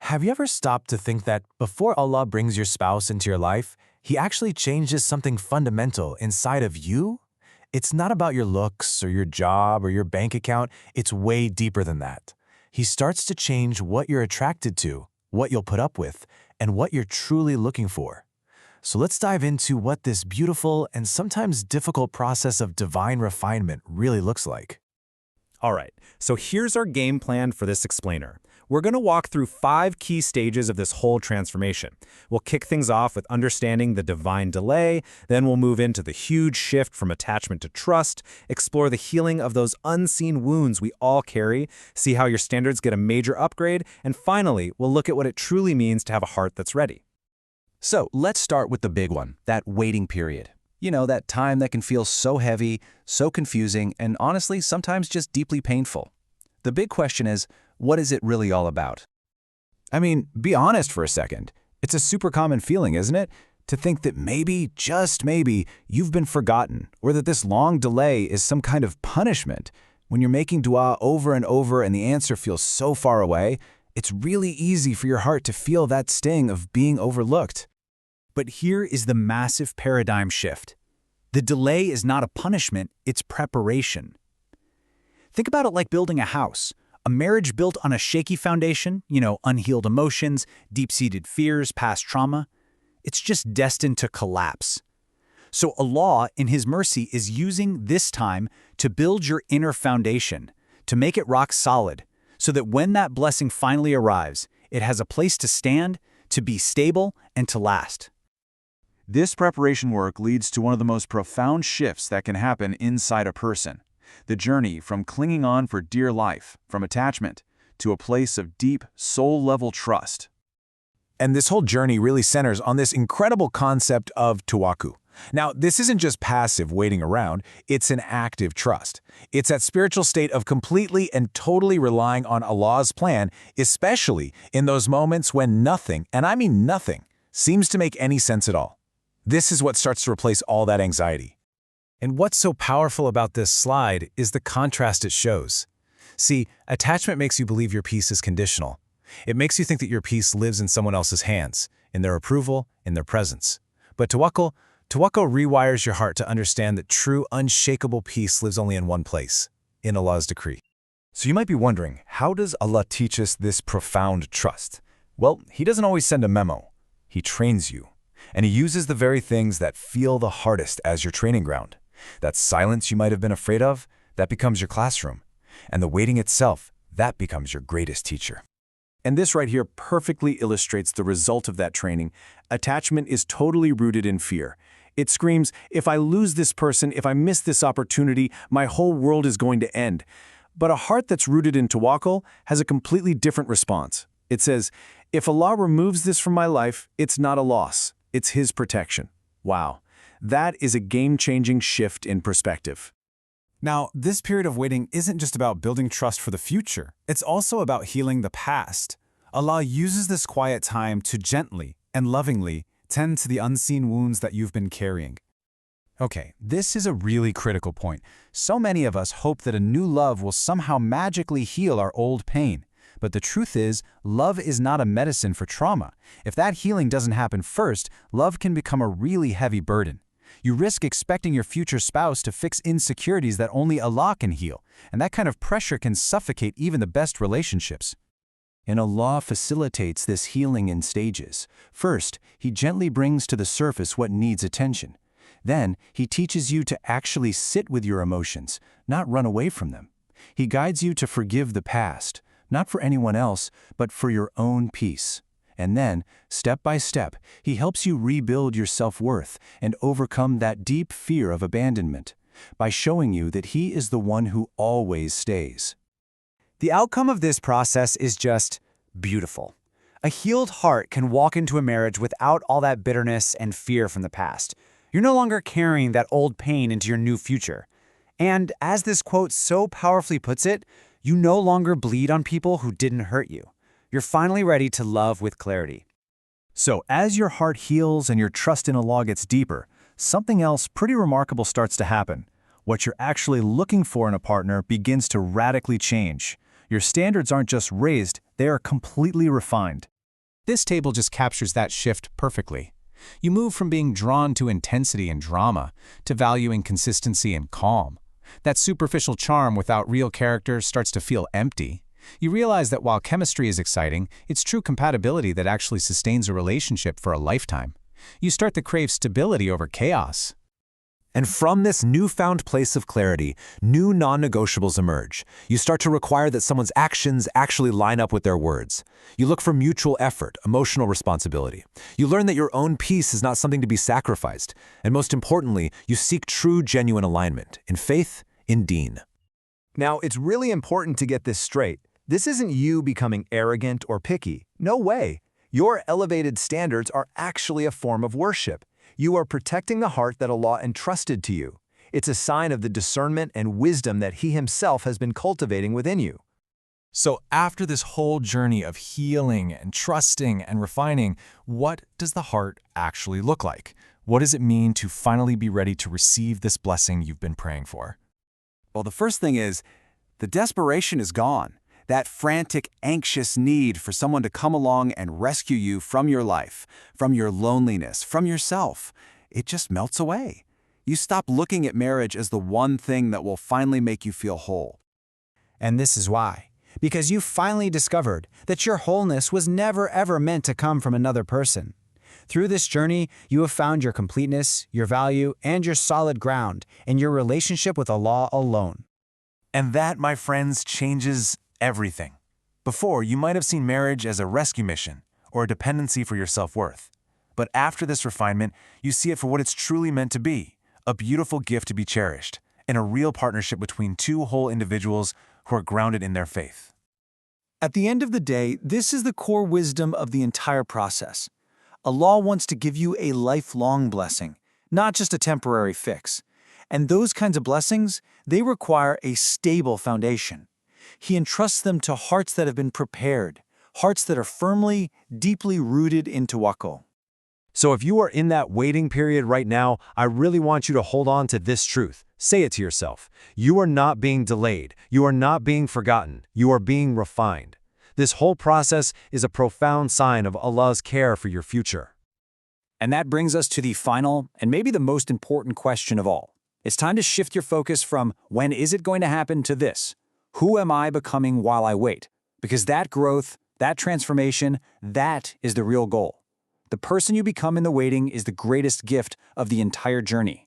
Have you ever stopped to think that before Allah brings your spouse into your life, He actually changes something fundamental inside of you? It's not about your looks or your job or your bank account, it's way deeper than that. He starts to change what you're attracted to, what you'll put up with, and what you're truly looking for. So let's dive into what this beautiful and sometimes difficult process of divine refinement really looks like. All right, so here's our game plan for this explainer. We're going to walk through 5 key stages of this whole transformation. We'll kick things off with understanding the divine delay, then we'll move into the huge shift from attachment to trust, explore the healing of those unseen wounds we all carry, see how your standards get a major upgrade, and finally, we'll look at what it truly means to have a heart that's ready. So let's start with the big one, that waiting period. You know, that time that can feel so heavy, so confusing, and honestly, sometimes just deeply painful. The big question is, what is it really all about? I mean, be honest for a second. It's a super common feeling, isn't it? To think that maybe, just maybe, you've been forgotten, or that this long delay is some kind of punishment. When you're making dua over and over and the answer feels so far away, it's really easy for your heart to feel that sting of being overlooked. But here is the massive paradigm shift. The delay is not a punishment, it's preparation. Think about it like building a house. A marriage built on a shaky foundation, unhealed emotions, deep-seated fears, past trauma, it's just destined to collapse. So Allah, in His mercy, is using this time to build your inner foundation, to make it rock solid, so that when that blessing finally arrives, it has a place to stand, to be stable, and to last. This preparation work leads to one of the most profound shifts that can happen inside a person. The journey from clinging on for dear life, from attachment, to a place of deep, soul-level trust. And this whole journey really centers on this incredible concept of tawakkul. Now, this isn't just passive waiting around, it's an active trust. It's that spiritual state of completely and totally relying on Allah's plan, especially in those moments when nothing, and I mean nothing, seems to make any sense at all. This is what starts to replace all that anxiety. And what's so powerful about this slide is the contrast it shows. See, attachment makes you believe your peace is conditional. It makes you think that your peace lives in someone else's hands, in their approval, in their presence. But tawakkul rewires your heart to understand that true, unshakable peace lives only in one place, in Allah's decree. So you might be wondering, how does Allah teach us this profound trust? Well, He doesn't always send a memo. He trains you. And He uses the very things that feel the hardest as your training ground. That silence you might have been afraid of, that becomes your classroom. And the waiting itself, that becomes your greatest teacher. And this right here perfectly illustrates the result of that training. Attachment is totally rooted in fear. It screams, if I lose this person, if I miss this opportunity, my whole world is going to end. But a heart that's rooted in tawakkul has a completely different response. It says, if Allah removes this from my life, it's not a loss. It's His protection. Wow. That is a game-changing shift in perspective. Now, this period of waiting isn't just about building trust for the future. It's also about healing the past. Allah uses this quiet time to gently and lovingly tend to the unseen wounds that you've been carrying. Okay, this is a really critical point. So many of us hope that a new love will somehow magically heal our old pain. But the truth is, love is not a medicine for trauma. If that healing doesn't happen first, love can become a really heavy burden. You risk expecting your future spouse to fix insecurities that only Allah can heal, and that kind of pressure can suffocate even the best relationships. And Allah facilitates this healing in stages. First, He gently brings to the surface what needs attention. Then, He teaches you to actually sit with your emotions, not run away from them. He guides you to forgive the past, not for anyone else, but for your own peace. And then, step by step, He helps you rebuild your self-worth and overcome that deep fear of abandonment by showing you that He is the one who always stays. The outcome of this process is just beautiful. A healed heart can walk into a marriage without all that bitterness and fear from the past. You're no longer carrying that old pain into your new future. And as this quote so powerfully puts it, you no longer bleed on people who didn't hurt you. You're finally ready to love with clarity. So as your heart heals and your trust in Allah gets deeper, something else pretty remarkable starts to happen. What you're actually looking for in a partner begins to radically change. Your standards aren't just raised, they are completely refined. This table just captures that shift perfectly. You move from being drawn to intensity and drama to valuing consistency and calm. That superficial charm without real character starts to feel empty. You realize that while chemistry is exciting, it's true compatibility that actually sustains a relationship for a lifetime. You start to crave stability over chaos. And from this newfound place of clarity, new non-negotiables emerge. You start to require that someone's actions actually line up with their words. You look for mutual effort, emotional responsibility. You learn that your own peace is not something to be sacrificed. And most importantly, you seek true, genuine alignment in faith, in deen. Now, it's really important to get this straight. This isn't you becoming arrogant or picky. No way. Your elevated standards are actually a form of worship. You are protecting the heart that Allah entrusted to you. It's a sign of the discernment and wisdom that He Himself has been cultivating within you. So after this whole journey of healing and trusting and refining, what does the heart actually look like? What does it mean to finally be ready to receive this blessing you've been praying for? Well, the first thing is, the desperation is gone. That frantic, anxious need for someone to come along and rescue you from your life, from your loneliness, from yourself. It just melts away. You stop looking at marriage as the one thing that will finally make you feel whole. And this is why. Because you finally discovered that your wholeness was never ever meant to come from another person. Through this journey, you have found your completeness, your value, and your solid ground in your relationship with Allah alone. And that, my friends, changes everything. Before, you might have seen marriage as a rescue mission or a dependency for your self-worth. But after this refinement, you see it for what it's truly meant to be, a beautiful gift to be cherished, and a real partnership between two whole individuals who are grounded in their faith. At the end of the day, this is the core wisdom of the entire process. Allah wants to give you a lifelong blessing, not just a temporary fix. And those kinds of blessings, they require a stable foundation. He entrusts them to hearts that have been prepared, hearts that are firmly, deeply rooted in tawakkul. So if you are in that waiting period right now, I really want you to hold on to this truth. Say it to yourself. You are not being delayed. You are not being forgotten. You are being refined. This whole process is a profound sign of Allah's care for your future. And that brings us to the final and maybe the most important question of all. It's time to shift your focus from when is it going to happen to this. Who am I becoming while I wait? Because that growth, that transformation, that is the real goal. The person you become in the waiting is the greatest gift of the entire journey.